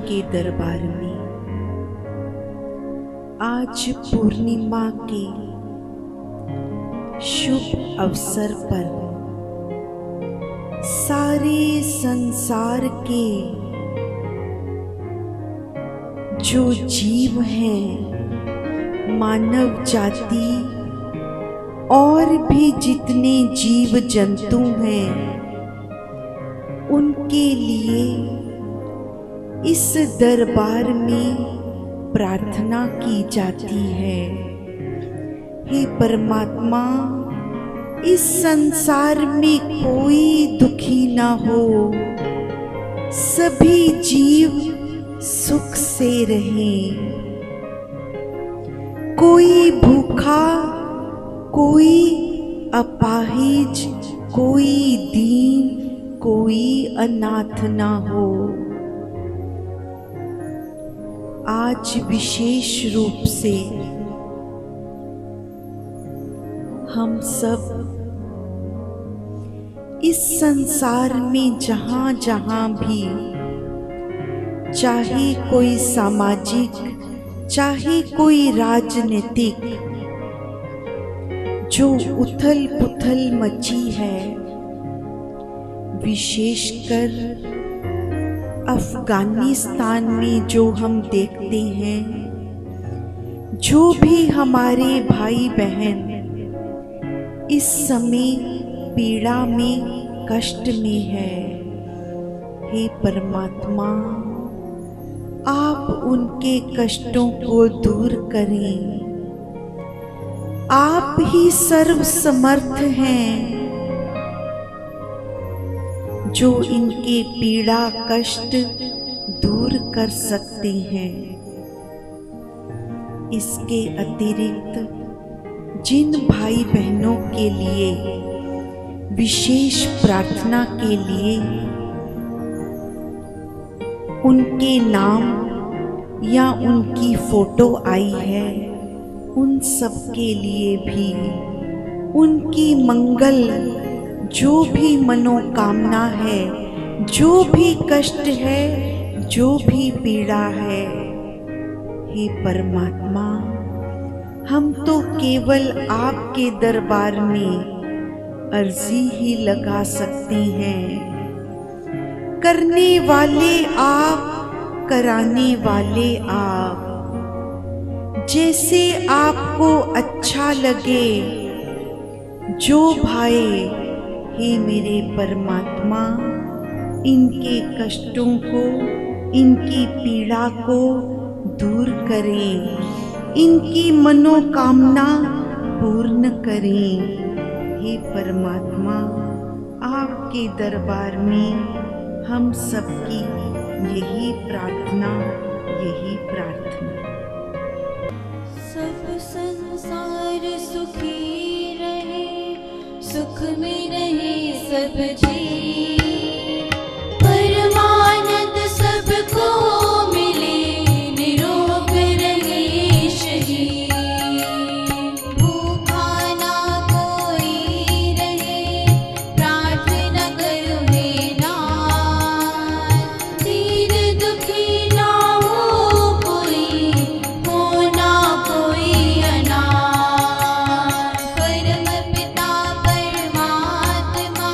के दरबार में आज पूर्णिमा के शुभ अवसर पर सारे संसार के जो जीव हैं, मानव जाति और भी जितने जीव जंतु हैं, उनके लिए इस दरबार में प्रार्थना की जाती है। हे परमात्मा, इस संसार में कोई दुखी ना हो, सभी जीव सुख से रहें। कोई भूखा, कोई अपाहिज, कोई दीन, कोई अनाथ ना हो। आज विशेष रूप से हम सब इस संसार में जहाँ जहाँ भी, चाहे कोई सामाजिक, चाहे कोई राजनीतिक जो उथल पुथल मची है, विशेषकर अफगानिस्तान में जो हम देखते हैं, जो भी हमारे भाई बहन इस समय पीड़ा में, कष्ट में है, हे परमात्मा, आप उनके कष्टों को दूर करें। आप ही सर्वसमर्थ हैं जो इनके पीड़ा कष्ट दूर कर सकते हैं। इसके अतिरिक्त जिन भाई बहनों के लिए विशेष प्रार्थना के लिए उनके नाम या उनकी फोटो आई है, उन सब के लिए भी उनकी मंगल, जो भी मनोकामना है, जो भी कष्ट है, जो भी पीड़ा है, हे परमात्मा, हम तो केवल आपके दरबार में अर्जी ही लगा सकते हैं। करने वाले आप, कराने वाले आप, जैसे आपको अच्छा लगे, जो भाए, हे मेरे परमात्मा, इनके कष्टों को, इनकी पीड़ा को दूर करें, इनकी मनोकामना पूर्ण करें। हे परमात्मा, आपके दरबार में हम सबकी यही प्रार्थना, यही प्रार्थना। सब संसार सुखी रहे, सुख में रहे सब जीव, परमानंद सबको मिले, निरोग रहे शरीर। भूखा ना कोई रहे, प्रार्थना करो हे नाथ। दीन दुखी ना हो कोई, हो ना कोई अनाथ। परम पिता परमात्मा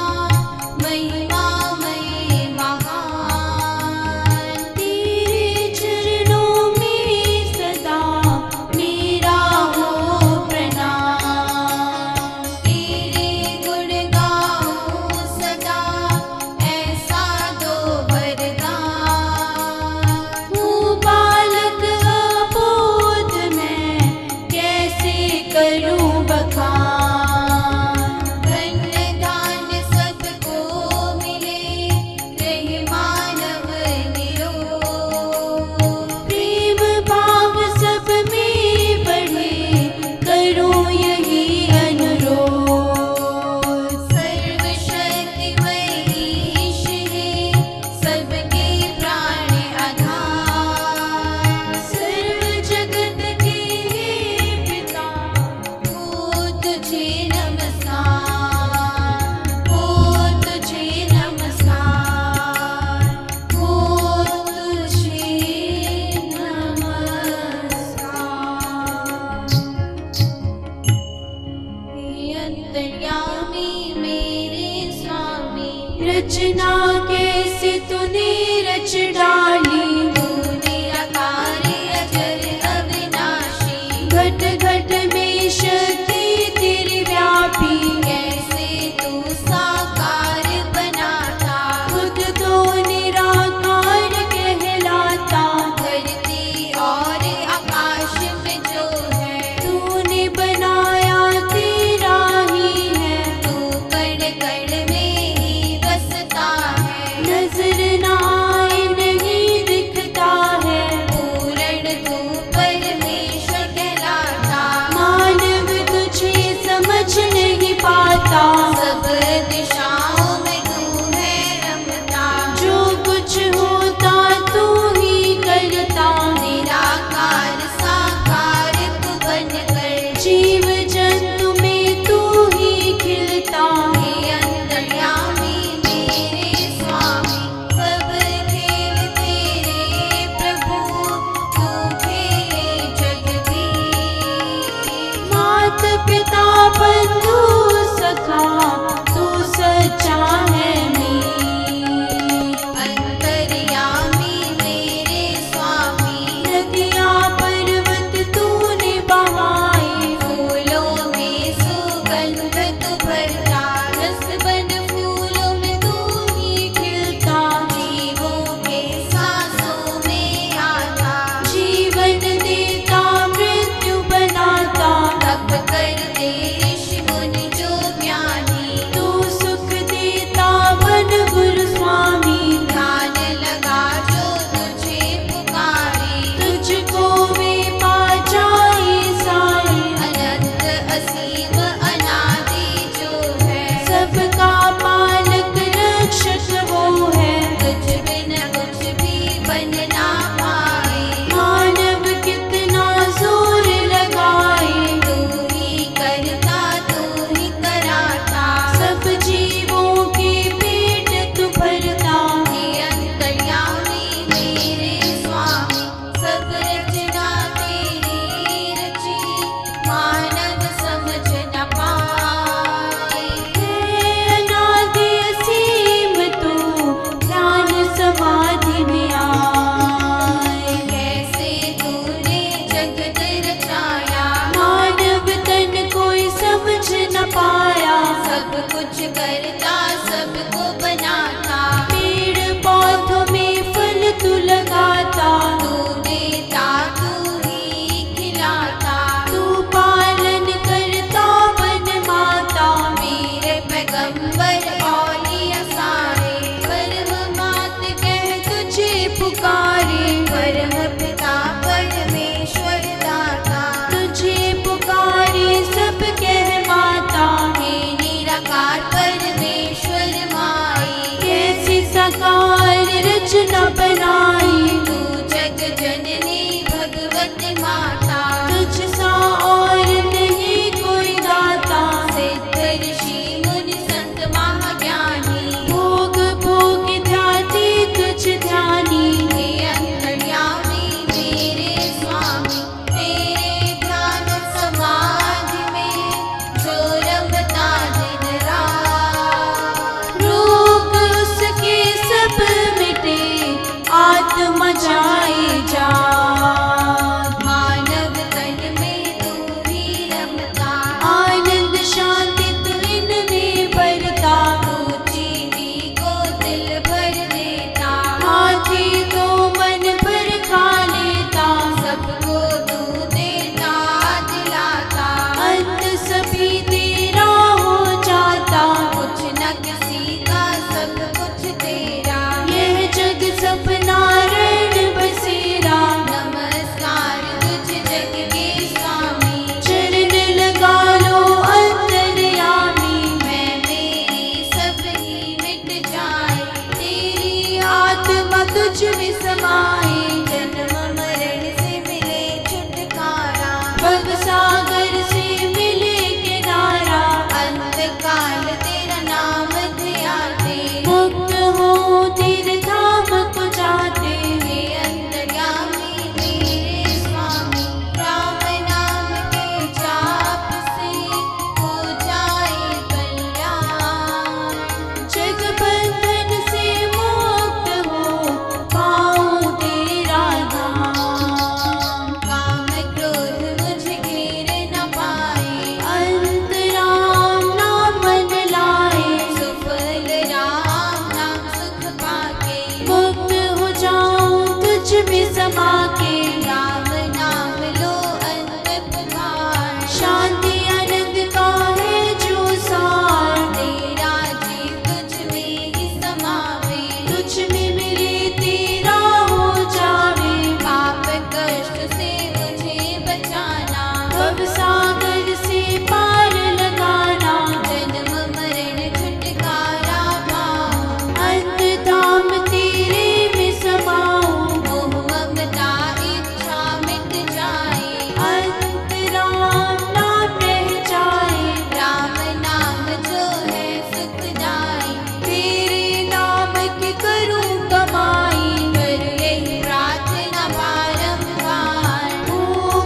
समा के राम नाम लो अंत पुकार। शांति आनंद का है जो सार, तेरा जी तुझ में ही समावे। तुझ में मिले तेरा हो जावे, पाप कष्ट से मुझे बचाना। भव सागर से पार लगाना, जन्म मरण छुटकारा पाऊं। अंत धाम तेरे में समाऊं, मोह ममता इच्छा मिट जाए। अंत राम नाम रह जाए, राम नाम जो है सुख दाई। तेरे नाम की करूं कमाई, करूं यही प्रार्थना बारंबार। ओ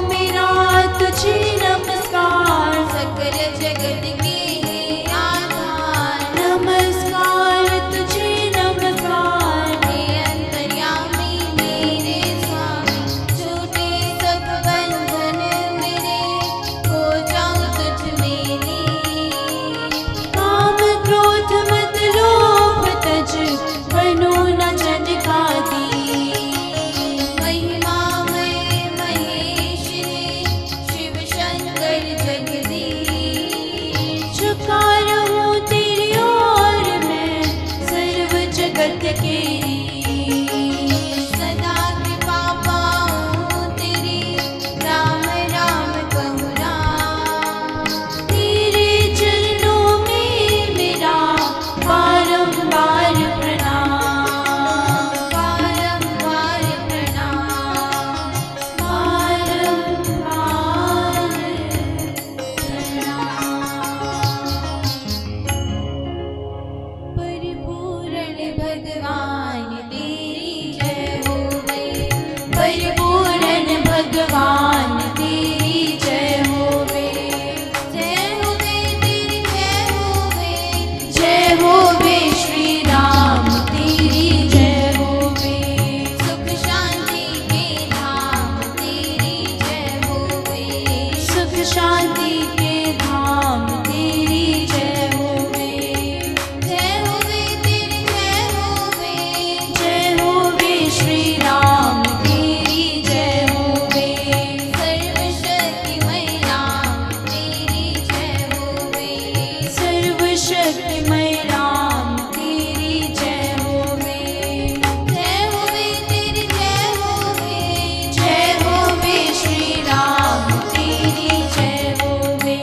मेरा तुझे नमस्कार, सकल जगत के हे आधार। नमस्कार तुझे नमस्कार, हे अंतर्यामी मेरे स्वामी। छूटे सब बंधन मेरे, हो जाऊं तुझ में लीन। काम क्रोध मत लोभ तज, बनो न जन का दीन। महिमामय महेश है, शिव शंकर जगदीश। झुका रहूं तेरी ओर मैं, सर्व जगत के रीश। सदा कृपा पाऊं तेरी, राम राम कहूं राम। तेरे चरणों में मेरा बारंबार प्रणाम, बारंबार प्रणाम, बारंबार प्रणाम। परिपूर्ण भगवान तेरी जय होवे, परिपूर्ण भगवान तेरी जय होवे। जय होवे तेरी जय होवे, जय होवे श्री राम तेरी जय होवे। सुख शांति के धाम तेरी जय होवे, सुख शांति के धाम तेरी जय होवे। जय होवे तेरी जय होवे, जय होवे श्री राम तेरी जय होवे। सर्वशक्तिमय राम तेरी जय होवे, सर्वशक्तिमय राम तेरी जय होवे। जय होवे तेरी जय होवे, जय होवे श्री राम तेरी जय होवे।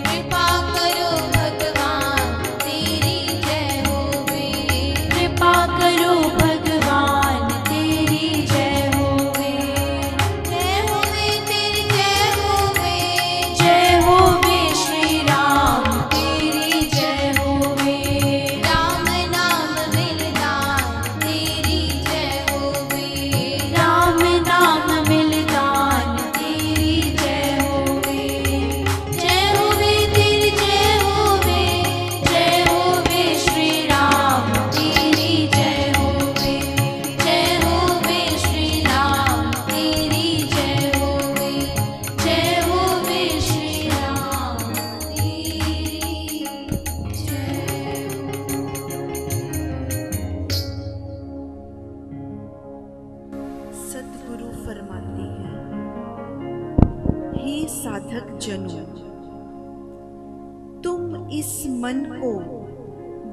कृपा करो भगवान तेरी जय होवे, कृपा करो भगवान तेरी जय होवे। जय होवे तेरी जय होवे, जय होवे श्री राम तेरी जय होवे। राम नाम मिलदान तेरी जय होवे, राम नाम मिलदान तेरी जय होवे। जय होवे तेरी जय होवे, जय होवे श्री राम तेरी जय होवे। जय होवे श्री राम तेरी जय होवे, जय होवे श्री राम तेरी जय सतगुरु फरमाते हैं, हे साधक जनों, तुम इस मन को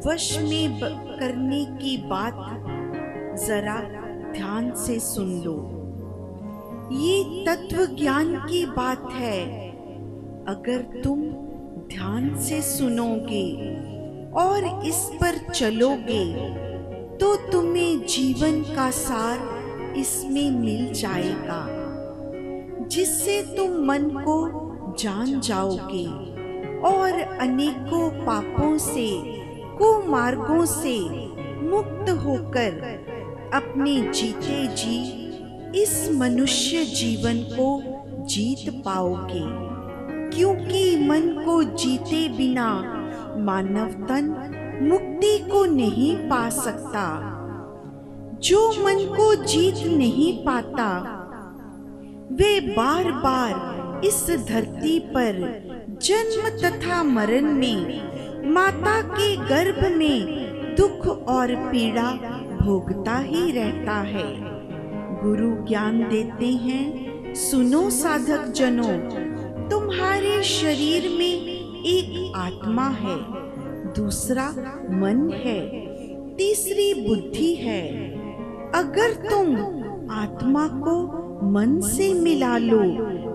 वश में करने की बात जरा ध्यान से सुन लो। ये तत्व ज्ञान की बात है। अगर तुम ध्यान से सुनोगे और इस पर चलोगे तो तुम्हें जीवन का सार इसमें मिल जाएगा, जिससे तुम मन को जान जाओगे और अनेकों पापों से, कुमार्गों से मुक्त होकर अपने जीते जी इस मनुष्य जीवन को जीत पाओगे। क्योंकि मन को जीते बिना मानव तन मुक्ति को नहीं पा सकता। जो मन को जीत नहीं पाता वे बार बार इस धरती पर जन्म तथा मरण में माता के गर्भ में दुख और पीड़ा भोगता ही रहता है। गुरु ज्ञान देते हैं, सुनो साधक जनों, तुम्हारे शरीर में एक आत्मा है, दूसरा मन है, तीसरी बुद्धि है। अगर तुम आत्मा को मन से मिला लो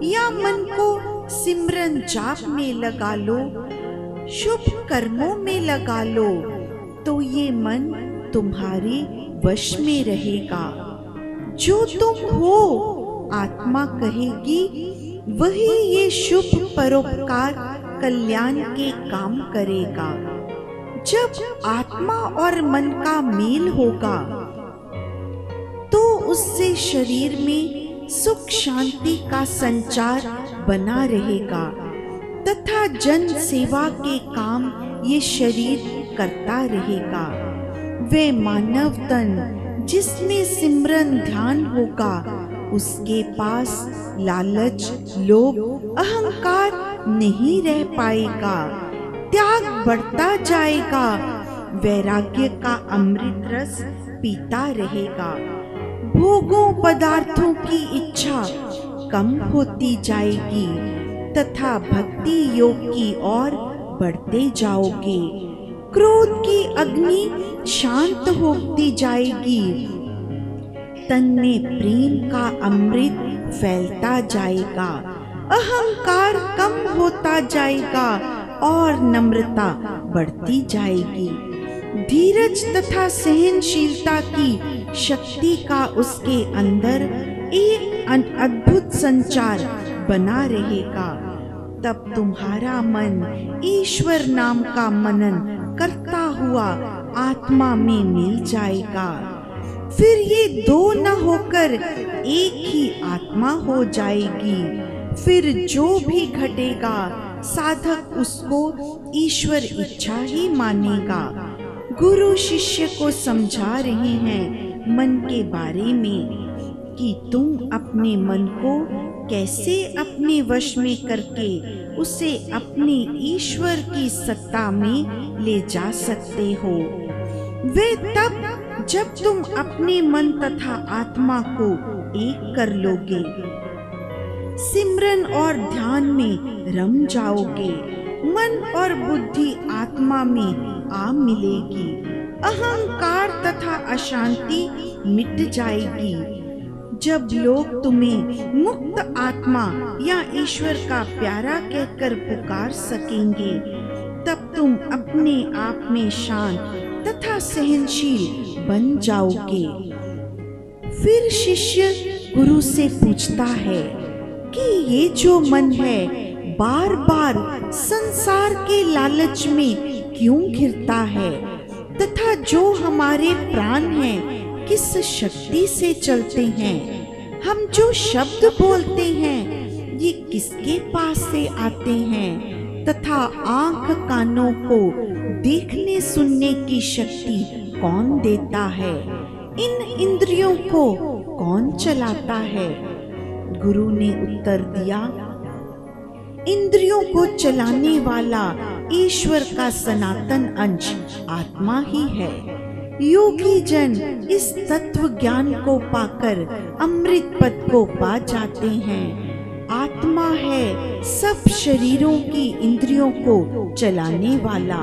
या मन को सिमरन जाप में लगा लो, शुभ कर्मों में लगा लो, तो ये मन तुम्हारे वश में रहेगा। जो तुम हो आत्मा कहेगी, वही ये शुभ परोपकार कल्याण के काम करेगा। जब आत्मा और मन का मेल होगा तो उससे शरीर में सुख शांति का संचार बना रहेगा तथा जन सेवा के काम ये शरीर करता रहेगा। वे मानव तन जिसमें सिमरन ध्यान होगा, उसके पास लालच, लोभ, अहंकार नहीं रह पाएगा। त्याग बढ़ता जाएगा, वैराग्य का अमृत रस पीता रहेगा। भोगों पदार्थों की इच्छा कम होती जाएगी तथा भक्ति योग की ओर बढ़ते जाओगे। क्रोध की अग्नि शांत होती जाएगी, तन में प्रेम का अमृत फैलता जाएगा। अहंकार कम होता जाएगा और नम्रता बढ़ती जाएगी। धीरज तथा सहनशीलता की शक्ति का उसके अंदर एक अद्भुत संचार बना रहेगा। तब तुम्हारा मन ईश्वर नाम का मनन करता हुआ आत्मा में मिल जाएगा। फिर ये दो न होकर एक ही आत्मा हो जाएगी। फिर जो भी घटेगा साधक उसको ईश्वर इच्छा ही मानेगा। गुरु शिष्य को समझा रहे हैं मन के बारे में कि तुम अपने मन को कैसे अपने वश में करके उसे अपने ईश्वर की सत्ता में ले जा सकते हो। वे तब जब तुम अपने मन तथा आत्मा को एक कर लोगे, सिमरन और ध्यान में रम जाओगे। मन और बुद्धि आत्मा में आ मिलेगी। अहंकार तथा अशांति मिट जाएगी। जब लोग तुम्हें मुक्त आत्मा या ईश्वर का प्यारा कहकर पुकार सकेंगे, तब तुम अपने आप में शांत तथा सहनशील बन जाओगे। फिर शिष्य गुरु से पूछता है कि ये जो मन है बार बार संसार के लालच में क्यों घिरता है तथा जो हमारे प्राण हैं किस शक्ति से चलते हैं। हम जो शब्द बोलते हैं ये किसके पास से आते हैं तथा आंख कानों को देखने सुनने की शक्ति कौन देता है। इन इंद्रियों को कौन चलाता है। गुरु ने उत्तर दिया, इंद्रियों को चलाने वाला ईश्वर का सनातन अंश आत्मा ही है। योगी जन इस तत्व ज्ञान को पाकर अमृत पद को पा जाते हैं। आत्मा है सब शरीरों की इंद्रियों को चलाने वाला,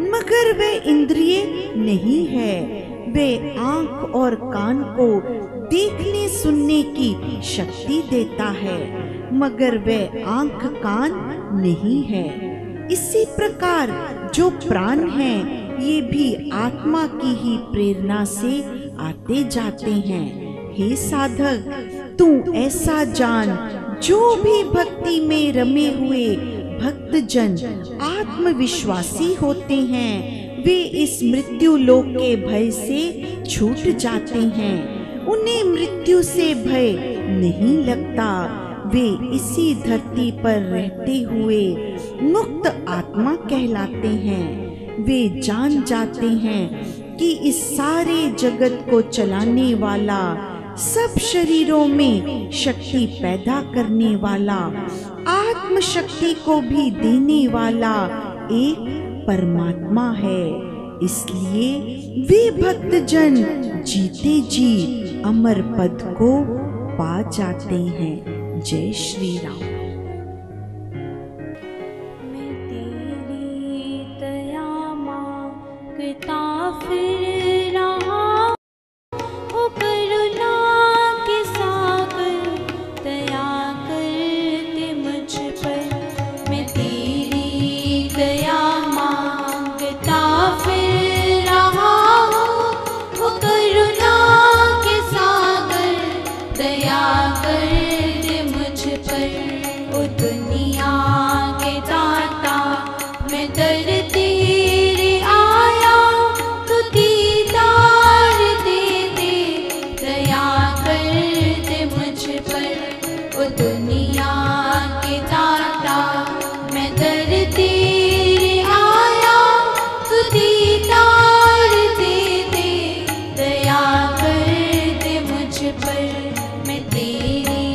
मगर वे इंद्रिय नहीं है। वे आंख और कान को देखने सुनने की शक्ति देता है, मगर वे आंख कान नहीं है। इसी प्रकार जो प्राण हैं ये भी आत्मा की ही प्रेरणा से आते जाते हैं। हे साधक, तू ऐसा जान, जो भी भक्ति में रमे हुए भक्त जन आत्मविश्वासी होते हैं, वे इस मृत्यु लोक के भय से छूट जाते हैं। उन्हें मृत्यु से भय नहीं लगता। वे इसी धरती पर रहते हुए मुक्त आत्मा कहलाते हैं। वे जान जाते हैं कि इस सारे जगत को चलाने वाला, सब शरीरों में शक्ति पैदा करने वाला, आत्म शक्ति को भी देने वाला एक परमात्मा है। इसलिए वे भक्त जन जीते जी अमर पद को पा जाते हैं। जय श्री राम। मैं तेरी दया मांगता फिर रहा हूँ, करुणा के सागर दया कर दे मुझ पर। मैं तेरी दया मांगता फिर रहा हूँ, करुणा के सागर दया कर दे मुझ पर। ओ दुनिया के दाता मैं दर तेरे आया, तू दीदार दे दे दया कर दे मुझ पर। ओ दुनिया के दाता मैं दर तेरे आया, तू दीदार दे दे दया कर दे मुझ पर। मैं तेरी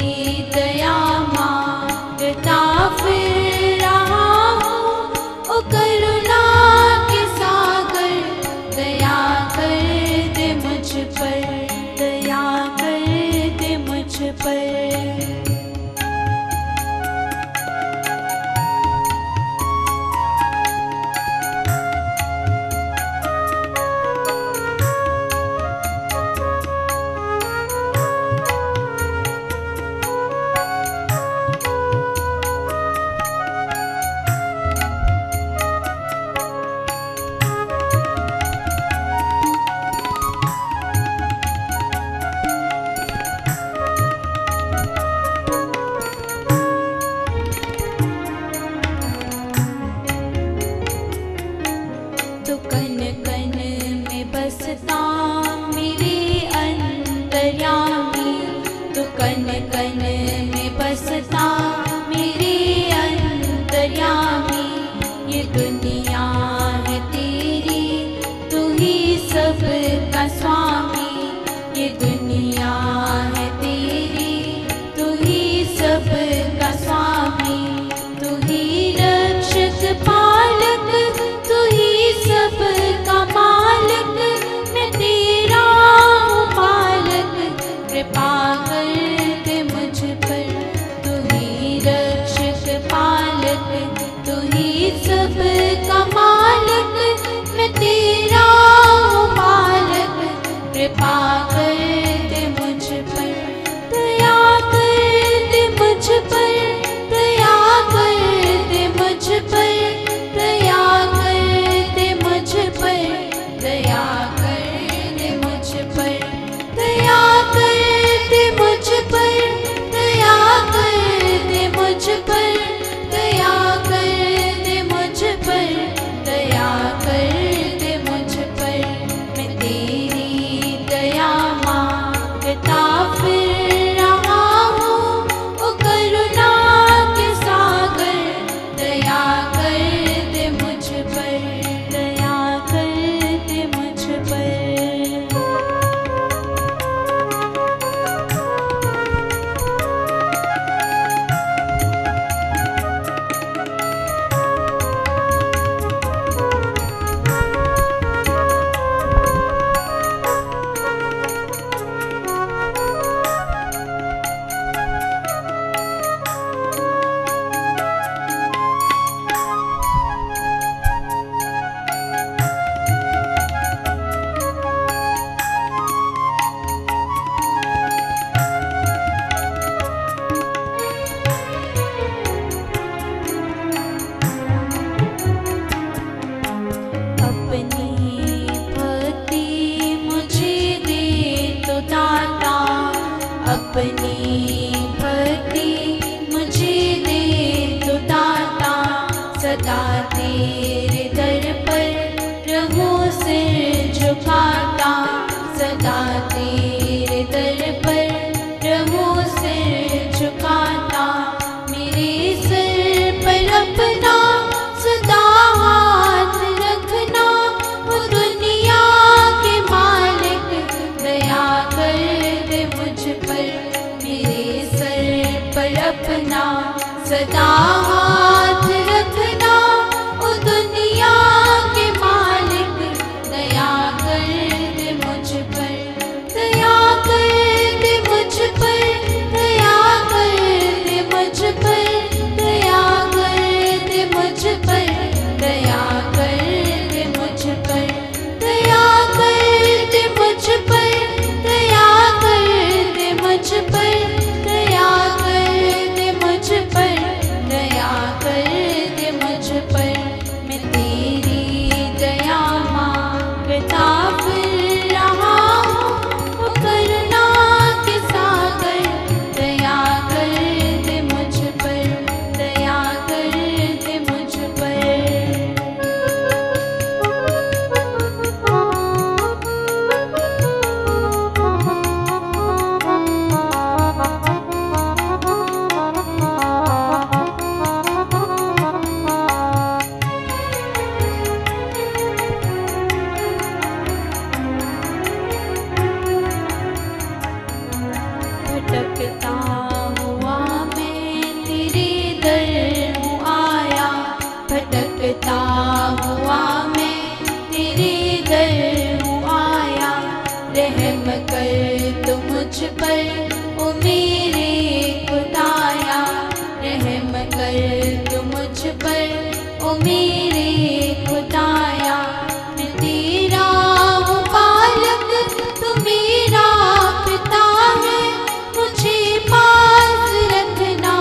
दया मांगता फिर रहा हूँ, ओ करुणा के सागर दया कर दे मुझ पर, दया कर दे मुझ पर। तो कन कन में बसता मेरे अंतर्यामी, तो कन कन में बसता मेरे अंतर्यामी। ये दुनिया है तेरी, तू ही सबका स्वामी। ये दुनिया है तेरी, तू ही सबका स्वामी। तू ही रक्षक पालक, तू ही सबका मालिक। मैं तेरा हूँ पालक, कृपा कर दे मुझ पर। तू ही रक्षक पालक, तू ही सबका मालिक। मैं तेरा हूँ पालक, कृपा कर दे मुझ पर। दया कर दे मुझ पर, दया कर दे मुझ पर, दया कर दे मुझ पर, दया कर दे मुझ पर, दया कर दे मुझ पर, दया कर दे मुझ पर, दया कर दे मुझ पर, दया कर दे मुझ पर। मैं तेरी दया मांगता फिर रहा हूँ, ओ करुणा के सागर दया कर दे मुझ पर, दया कर दे मुझ पर। अपनी भक्ति मुझे दे तो दाता, सदा तेरे दर पर रहूं सिर झुकाता, सदा तेरे दर पर रहूं सिर झुकाता। मेरे सिर पर अपना सदा हाथ रखना, वो दुनिया के मालिक दया कर दे मुझ पर। मेरे सर पर अपना सदा हाथ रखना, वो दुनिया के मालिक दया कर दे मुझ पर, दया कर भटकता हुआ मैं तेरे दर हूँ आया, भटकता हुआ मैं तेरे दर हूँ आया। रहम कर तू मुझ पर ओ मेरे खुदाया, रहम कर तू मुझ पर ओ मेरे खुदाया। मैं तेरा हूँ बालक तू मेरा पिता है, मुझे पास रखना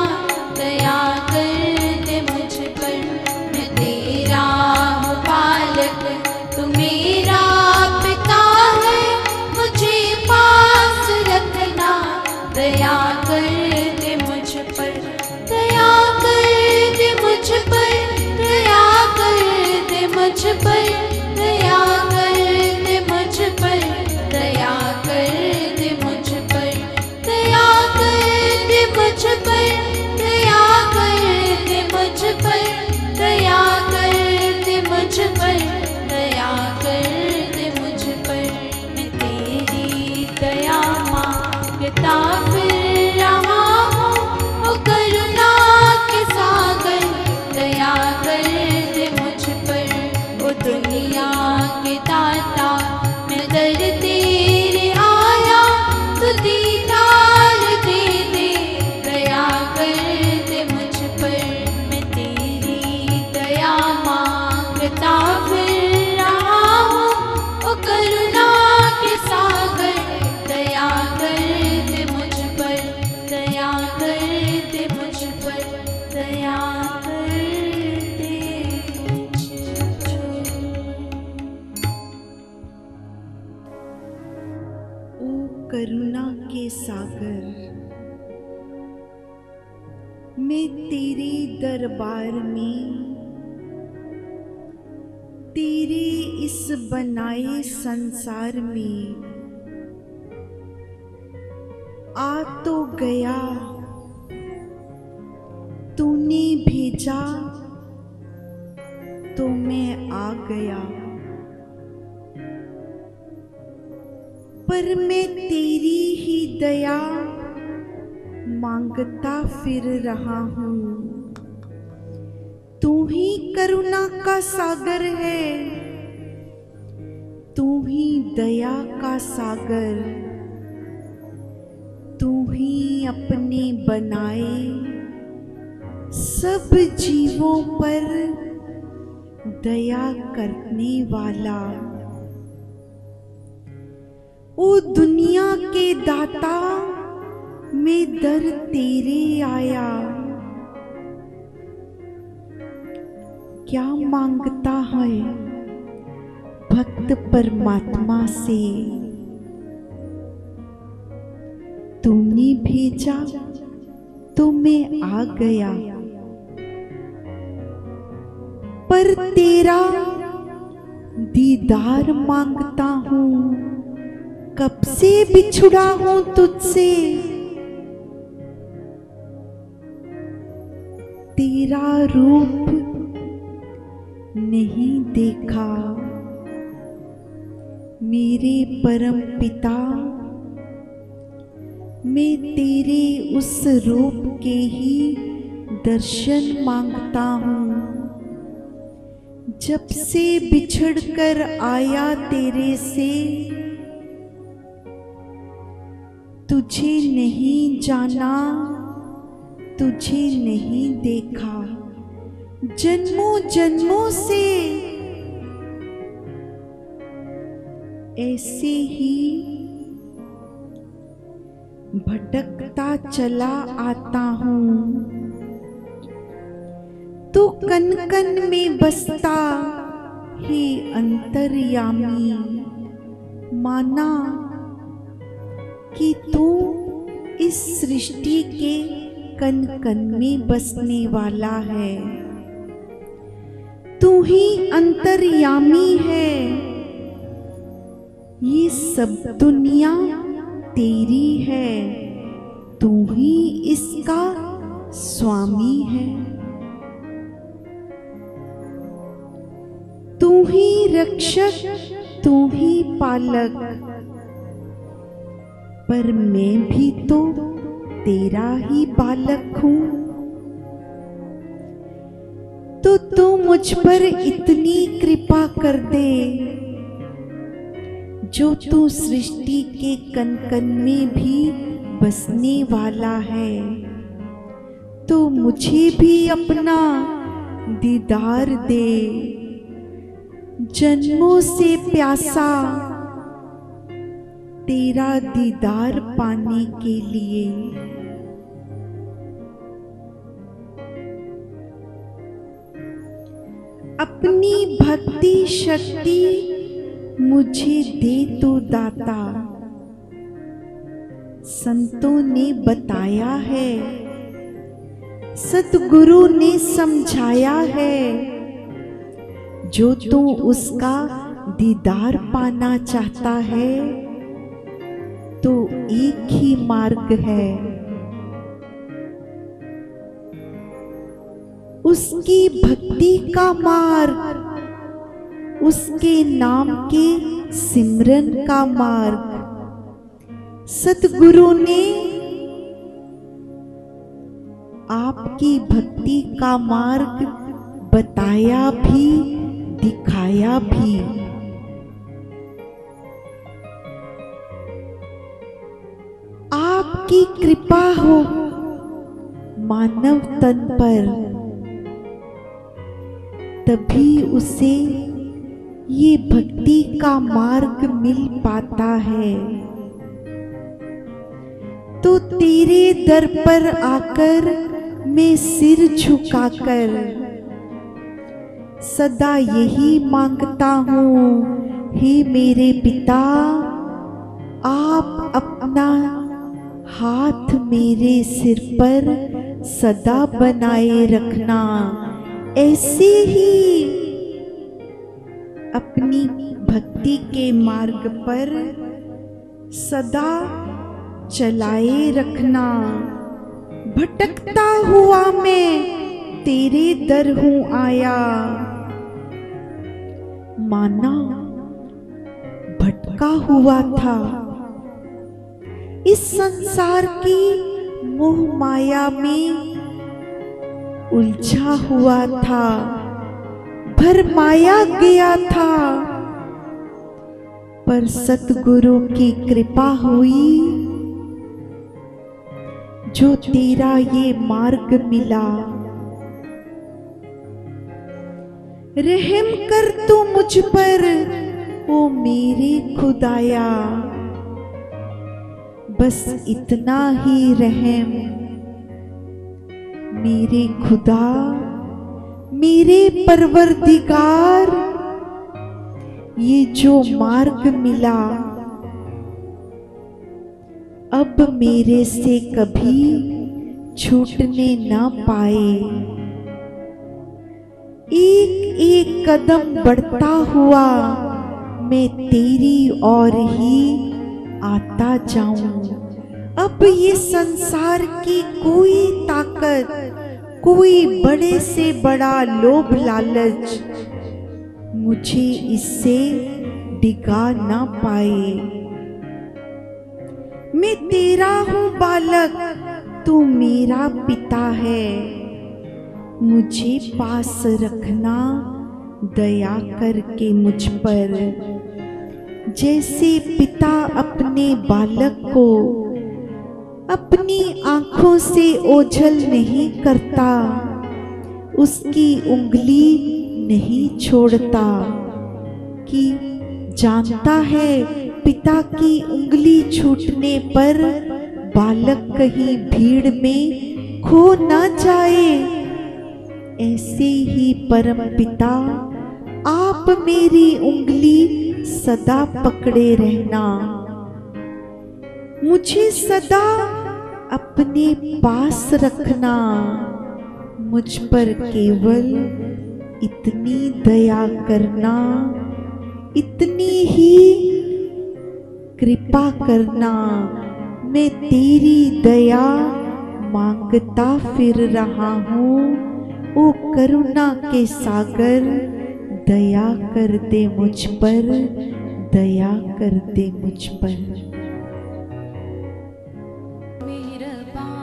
दया कर दे मुझ पर। मैं तेरा हूँ बालक तू मेरा पिता है, मुझे पास रखना दया कर दे मुझ पर। दया कर दे मुझ पर, दया कर दे मुझ पर, दया कर दे मुझ पर, दया कर दे मुझ पर, दया कर दे मुझ पर, दया कर दे मुझ पर, दया कर दे मुझ पर, दया कर दे मुझ पर। मैं तेरी दया मांगता फिर रहा हूँ, ओ करुणा के सागर दया कर दे मुझ पर। ओ दुनिया के दाता मैं दर तेरे आया, तू दीदार दे दे दया कर दे मुझ पर। मैं तेरी दया मांगता फिर रहा हूँ, ओ करुणा के सागर दया कर दे मुझ पर, दया कर दे मुझ पर, दया कर दे मुझ पर। ओ करुणा के सागर, मैं तेरे दरबार में तेरे इस बनाए संसार में आ तो गया, तूने भेजा तो मैं आ गया। पर मैं तेरी ही दया मांगता फिर रहा हूँ। तू ही करुणा का सागर है, तू ही दया का सागर, तू ही अपने बनाए सब जीवों पर दया करने वाला। ओ दुनिया के दाता मैं दर तेरे आया, क्या मांगता है भक्त परमात्मा से। तूने भेजा तो मैं आ गया, पर तेरा दीदार मांगता हूँ। कब से बिछुड़ा हूँ तुझसे, तेरा रूप नहीं देखा। मेरे परम पिता, मैं तेरे उस रूप के ही दर्शन मांगता हूँ। जब से बिछड़कर आया तेरे से, तुझे नहीं जाना, तुझे नहीं देखा। जन्मों जन्मों से ऐसे ही भटकता चला आता हूँ। तू कन कन में बसता हे अंतर्यामी, माना कि तू इस सृष्टि के कन कन में बसने वाला है। तू ही अंतर्यामी है, ये सब दुनिया तेरी है, तू ही इसका स्वामी है। तू ही रक्षक, तू ही पालक, पर मैं भी तो तेरा ही बालक हूँ, तो तू मुझ पर इतनी कृपा कर दे, जो तू सृष्टि के कण कण में भी बसने वाला है, तो मुझे भी अपना दीदार दे। जन्मों से प्यासा तेरा दीदार पाने के लिए। अपनी भक्ति शक्ति मुझे दे तो दाता। संतों ने बताया है, सतगुरु ने समझाया है, जो तू उसका दीदार पाना चाहता है तो एक ही मार्ग है, उसकी भक्ति का मार्ग, उसके नाम के सिमरन का मार्ग। सतगुरु ने आपकी भक्ति का मार्ग बताया भी, दिखाया भी। आपकी कृपा हो मानव तन पर, तभी उसे ये भक्ति का मार्ग मिल पाता है। तो तेरे दर पर आकर मैं सिर झुकाकर सदा यही मांगता हूँ, हे मेरे पिता, आप अपना हाथ मेरे सिर पर सदा बनाए रखना। ऐसे ही अपनी भक्ति के मार्ग पर सदा चलाए रखना। भटकता हुआ मैं तेरे दर हूँ आया, माना भटका हुआ था, इस संसार की मोह माया में उलझा हुआ था, भरमाया गया था। पर सतगुरु की कृपा हुई, जो तेरा ये मार्ग मिला। रहम कर तू मुझ पर, ओ मेरे खुदाया, बस इतना ही रहम। मेरे खुदा, मेरे परवरदिगार, ये जो मार्ग मिला, अब मेरे से कभी छूटने ना पाए। एक एक कदम बढ़ता हुआ मैं तेरी ओर ही आता जाऊं। अब ये संसार की कोई ताकत, कोई बड़े से बड़ा लोभ लालच मुझे इससे डिगा ना पाए। मैं तेरा हूँ बालक, तू मेरा पिता है, मुझे पास रखना दया करके मुझ पर। जैसे पिता अपने बालक को अपनी आंखों से ओझल नहीं करता, उसकी उंगली नहीं छोड़ता, कि जानता है पिता की उंगली छूटने पर बालक कहीं भीड़ में खो ना जाए। ऐसे ही परम पिता, आप मेरी उंगली सदा पकड़े रहना, मुझे सदा अपने पास रखना। मुझ पर केवल इतनी दया करना, इतनी ही कृपा करना। मैं तेरी दया मांगता फिर रहा हूँ, ओ करुणा के सागर, दया कर दे मुझ पर, दया कर दे मुझ पर। मेहरबान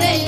दर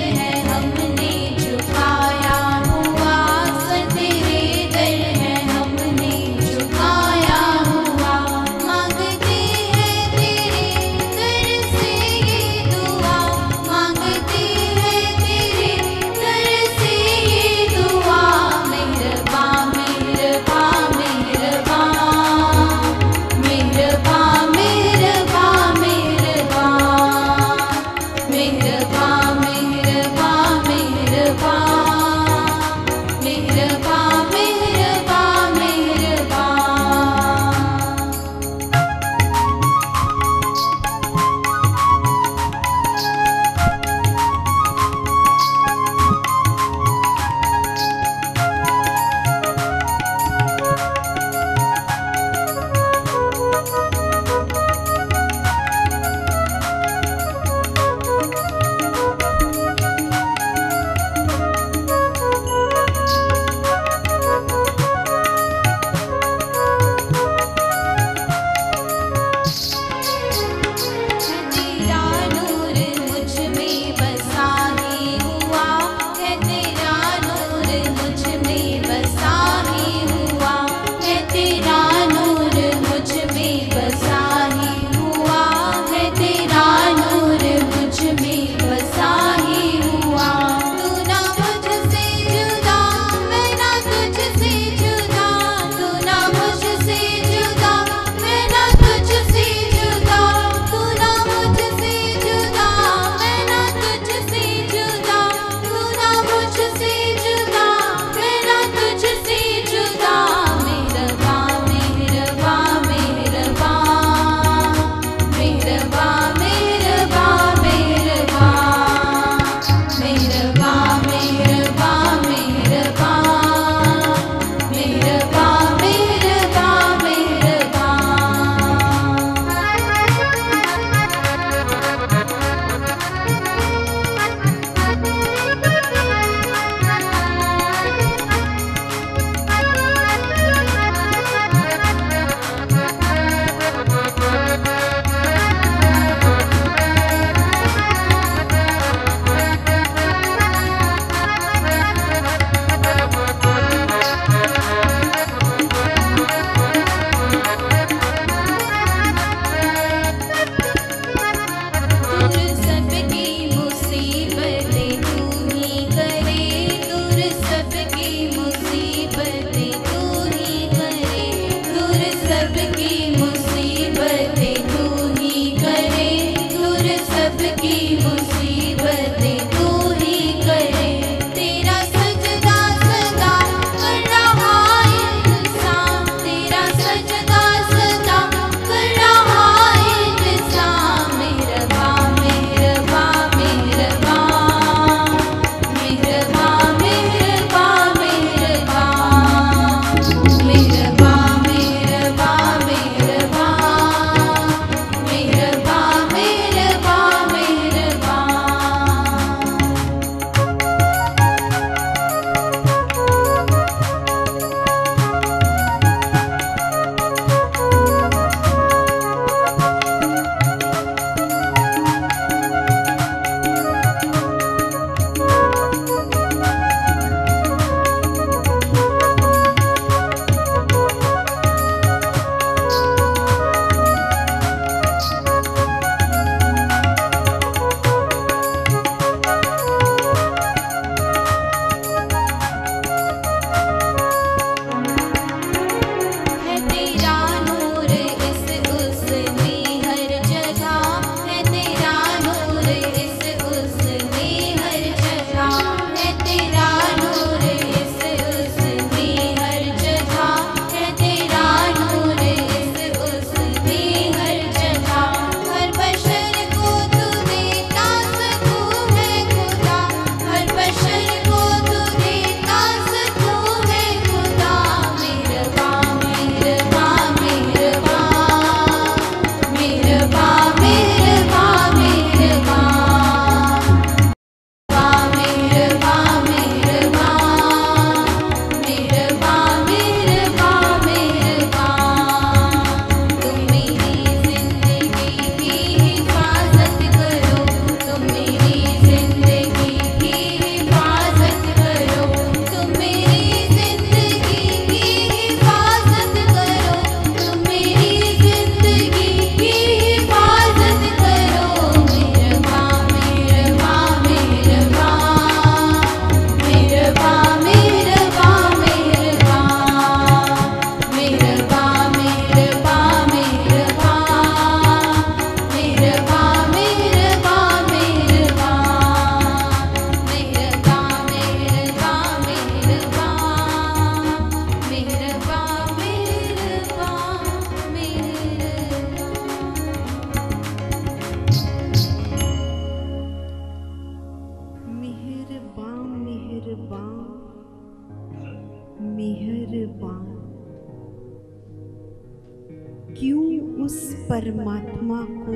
उस परमात्मा को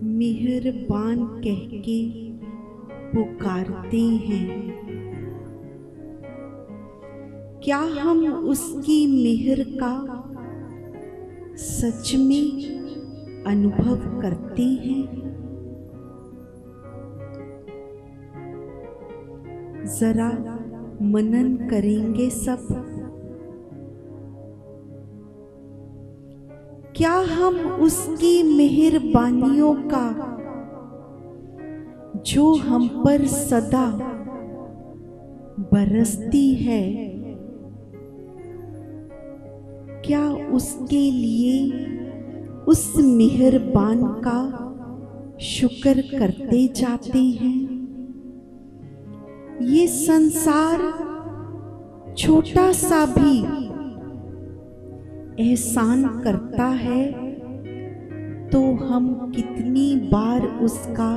मेहरबान कह के पुकारते हैं, क्या हम उसकी मेहर का सच में अनुभव करते हैं? जरा मनन करेंगे सब। क्या हम उसकी मेहरबानियों का जो हम पर सदा बरसती है, क्या उसके लिए उस मेहरबान का शुक्र करते जाते हैं? ये संसार छोटा सा भी एहसान करता है तो हम कितनी बार उसका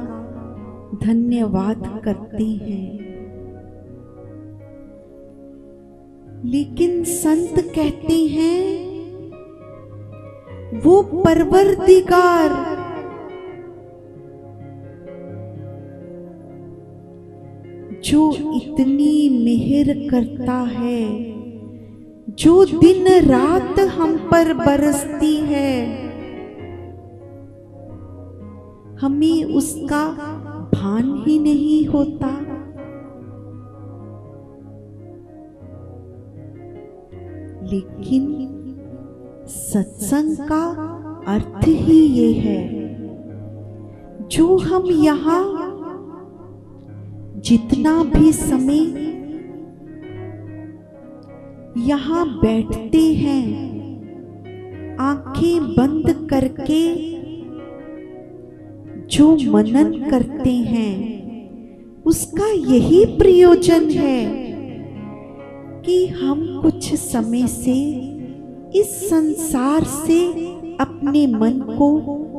धन्यवाद करते हैं। लेकिन संत कहते हैं वो परवरदिगार जो इतनी मेहर करता है, जो दिन रात हम पर बरसती है, हमें उसका भान ही नहीं होता। लेकिन सत्संग का अर्थ ही ये है, जो हम यहाँ जितना भी समय यहाँ बैठते हैं, आंखें बंद करके जो मनन करते हैं, उसका यही प्रयोजन है कि हम कुछ समय से इस संसार से अपने मन को,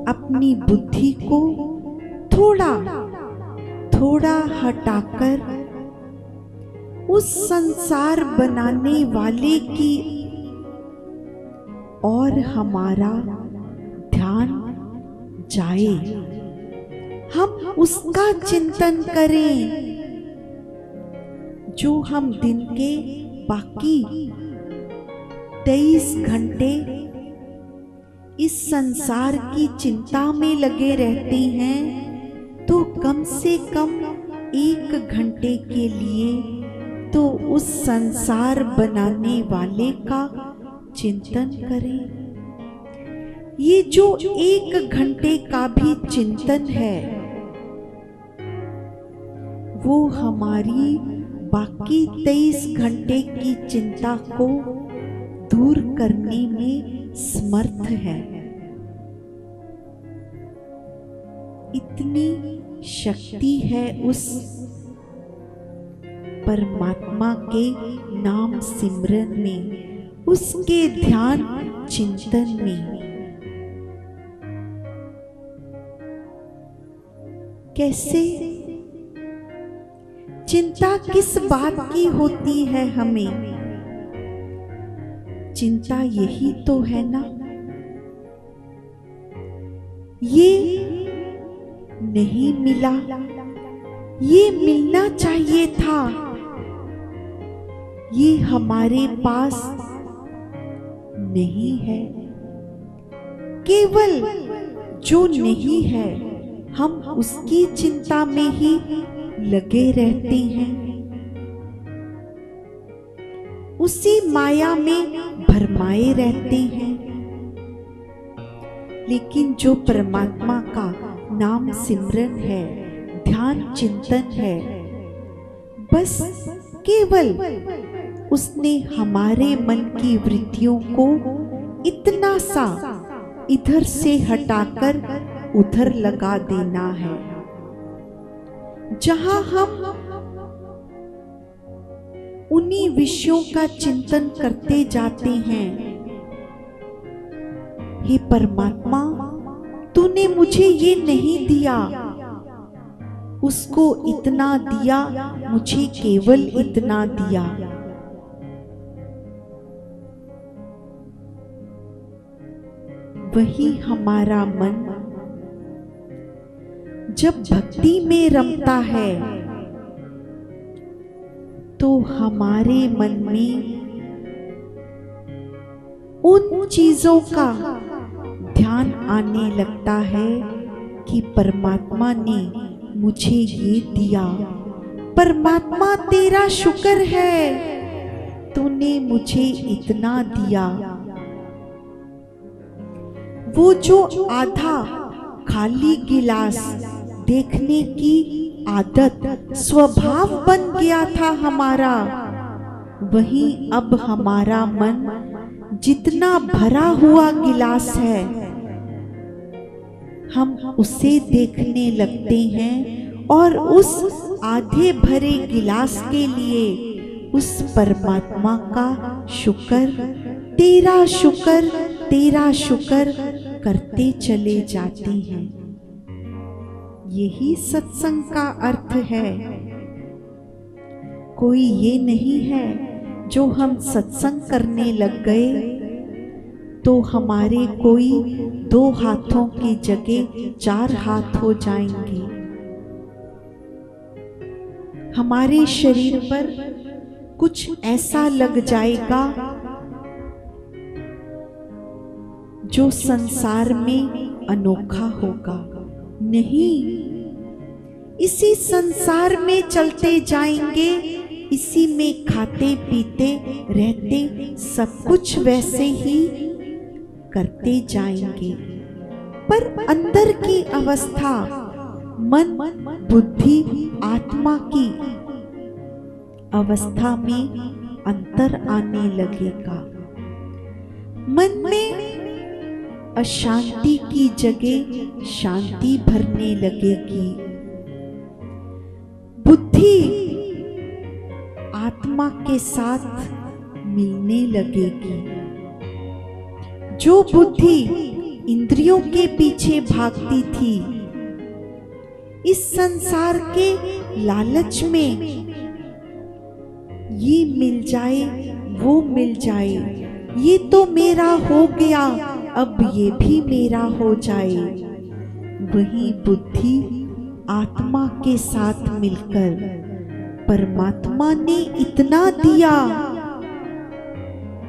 अपनी बुद्धि को थोड़ा थोड़ा हटाकर उस संसार बनाने वाले की और हमारा ध्यान जाए, हम उसका चिंतन करें जो हम दिन के बाकी 23 घंटे इस संसार की चिंता में लगे रहते हैं, तो कम से कम 1 घंटे के लिए तो उस संसार बनाने वाले का चिंतन करें। ये जो 1 घंटे का भी चिंतन है, वो हमारी बाकी 23 घंटे की चिंता को दूर करने में समर्थ है। इतनी शक्ति है उस परमात्मा के नाम सिमरन में, उसके ध्यान चिंतन में। कैसे? चिंता किस बात की होती है हमें? चिंता यही तो है ना, ये नहीं मिला, ये मिलना चाहिए था, ये हमारे पास नहीं है। केवल जो नहीं है, हम उसकी चिंता में ही लगे रहते हैं, उसी माया में भरमाए रहते हैं। लेकिन जो परमात्मा का नाम सिमरन है, ध्यान चिंतन है, बस केवल उसने हमारे मन की वृत्तियों को इतना सा इधर से हटाकर उधर लगा देना है। जहां हम उन्हीं विषयों का चिंतन करते जाते हैं, हे परमात्मा, तूने मुझे ये नहीं दिया, उसको इतना दिया, मुझे केवल इतना दिया। वही हमारा मन जब भक्ति में रमता है तो हमारे मन में उन चीजों का ध्यान आने लगता है कि परमात्मा ने मुझे ये दिया, परमात्मा तेरा शुक्र है तूने मुझे इतना दिया। वो जो आधा खाली गिलास देखने की आदत स्वभाव बन गया था हमारा, वही अब हमारा मन जितना भरा हुआ गिलास है हम उसे देखने लगते हैं और उस आधे भरे गिलास के लिए उस परमात्मा का शुक्र, तेरा शुक्र, तेरा शुक्र करते चले जाते हैं। यही सत्संग का अर्थ है। कोई ये नहीं है जो हम सत्संग करने लग गए तो हमारे कोई 2 हाथों की जगह 4 हाथ हो जाएंगे। हमारे शरीर पर कुछ ऐसा लग जाएगा जो संसार में अनोखा होगा। नहीं, इसी संसार में चलते जाएंगे, इसी में खाते पीते रहते सब कुछ वैसे ही करते जाएंगे, पर अंदर की अवस्था, मन, बुद्धि, आत्मा की अवस्था में अंतर आने लगेगा। मन में अशांति की जगह शांति भरने लगेगी। बुद्धि आत्मा के साथ मिलने लगेगी। जो बुद्धि इंद्रियों के पीछे भागती थी, इस संसार के लालच में ये मिल जाए, वो मिल जाए, ये तो मेरा हो गया, अब ये भी मेरा हो जाए, वही बुद्धि आत्मा के साथ मिलकर परमात्मा ने इतना दिया,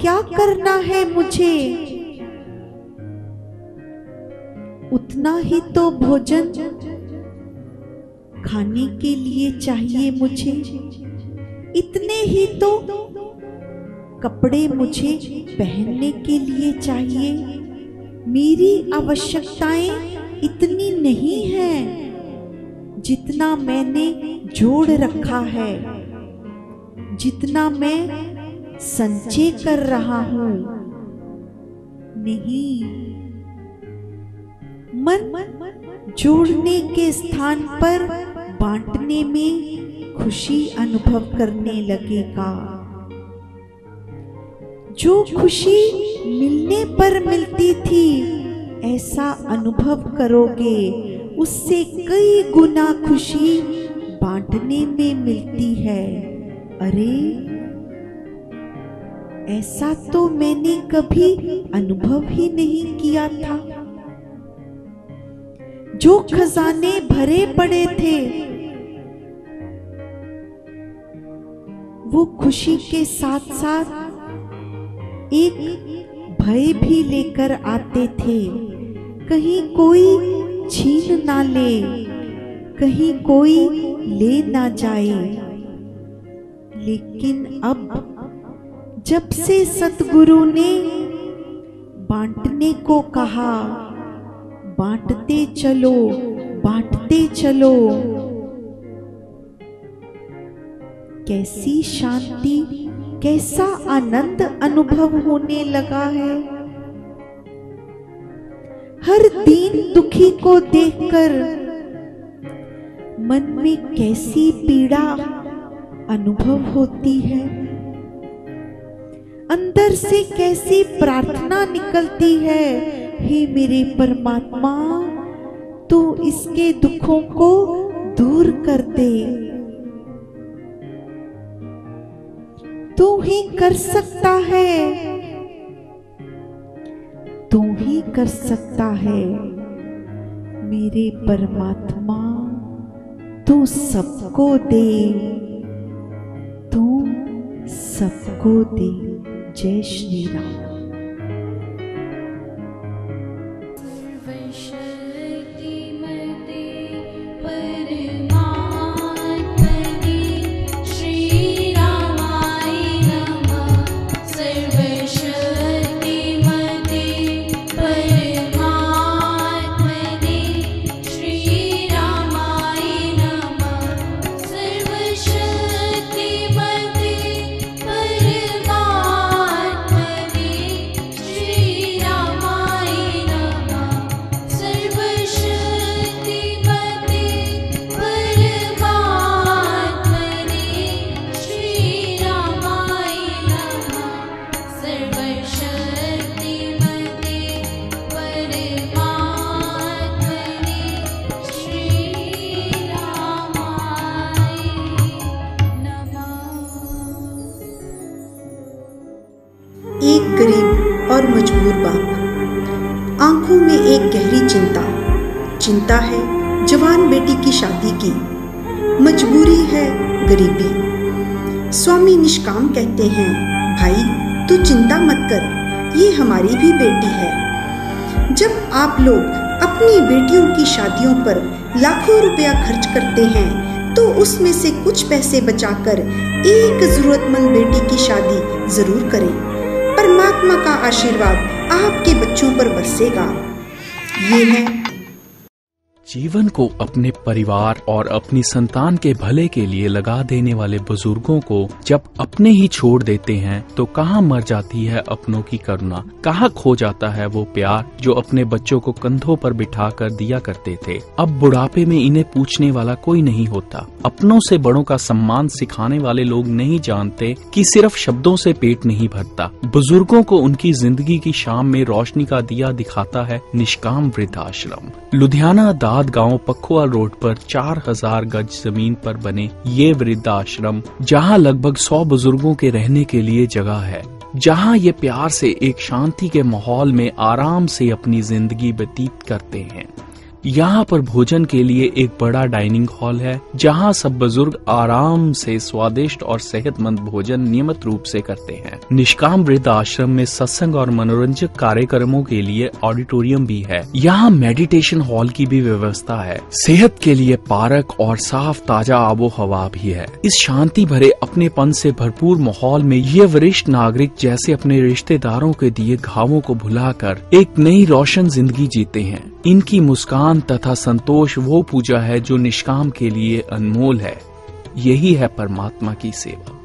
क्या करना है मुझे, उतना ही तो भोजन खाने के लिए चाहिए मुझे, इतने ही तो कपड़े मुझे पहनने के लिए चाहिए। मेरी आवश्यकताएं इतनी नहीं हैं जितना मैंने जोड़ रखा है, जितना मैं संचय कर रहा हूं। नहीं, मन जोड़ने के स्थान पर बांटने में खुशी अनुभव करने लगेगा। जो खुशी मिलने पर मिलती थी, ऐसा अनुभव करोगे, उससे कई गुना खुशी बांटने में मिलती है। अरे, ऐसा तो मैंने कभी अनुभव ही नहीं किया था। जो खजाने भरे पड़े थे, वो खुशी के साथ साथ एक भय भी लेकर आते थे, कहीं कोई छीन ना ले, कहीं कोई ले ना जाए। लेकिन अब जब से सतगुरु ने बांटने को कहा, बांटते चलो, बांटते चलो, कैसी शांति, कैसा आनंद अनुभव होने लगा है। हर दीन दुखी को देखकर मन में कैसी पीड़ा अनुभव होती है, अंदर से कैसी प्रार्थना निकलती है, हे मेरे परमात्मा, तू इसके दुखों को दूर कर दे। तू ही कर सकता है, तू ही कर सकता है। मेरे परमात्मा तू सबको दे, तू सबको दे। जय श्री राम। एक गरीब और मजबूर बाप। आंखों में एक गहरी चिंता है जवान बेटी की शादी की, मजबूरी है गरीबी। स्वामी निष्काम कहते हैं, भाई तू चिंता मत कर, ये हमारी भी बेटी है। जब आप लोग अपनी बेटियों की शादियों पर लाखों रुपया खर्च करते हैं तो उसमें से कुछ पैसे बचाकर एक जरूरतमंद बेटी की शादी जरूर करें। परमात्मा का आशीर्वाद आपके बच्चों पर बरसेगा। ये है जीवन को अपने परिवार और अपनी संतान के भले के लिए लगा देने वाले बुजुर्गों को जब अपने ही छोड़ देते हैं तो कहाँ मर जाती है अपनों की करुणा, कहाँ खो जाता है वो प्यार जो अपने बच्चों को कंधों पर बिठा कर दिया करते थे। अब बुढ़ापे में इन्हें पूछने वाला कोई नहीं होता। अपनों से बड़ों का सम्मान सिखाने वाले लोग नहीं जानते कि सिर्फ शब्दों से पेट नहीं भरता। बुजुर्गों को उनकी जिंदगी की शाम में रोशनी का दिया दिखाता है निष्काम वृद्धाश्रम। लुधियाना दाद गांव पखुआ रोड पर 4000 गज जमीन पर बने ये वृद्धाश्रम, जहां लगभग 100 बुजुर्गों के रहने के लिए जगह है, जहां ये प्यार से एक शांति के माहौल में आराम से अपनी जिंदगी व्यतीत करते हैं। यहाँ पर भोजन के लिए एक बड़ा डाइनिंग हॉल है, जहाँ सब बुजुर्ग आराम से स्वादिष्ट और सेहतमंद भोजन नियमित रूप से करते हैं। निष्काम वृद्ध आश्रम में सत्संग और मनोरंजक कार्यक्रमों के लिए ऑडिटोरियम भी है। यहाँ मेडिटेशन हॉल की भी व्यवस्था है। सेहत के लिए पार्क और साफ ताजा आबो हवा भी है। इस शांति भरे अपनेपन से भरपूर माहौल में ये वरिष्ठ नागरिक जैसे अपने रिश्तेदारों के दिए घावों को भुलाकर एक नई रोशन जिंदगी जीते हैं। इनकी मुस्कान तथा संतोष वो पूजा है जो निष्काम के लिए अनमोल है। यही है परमात्मा की सेवा।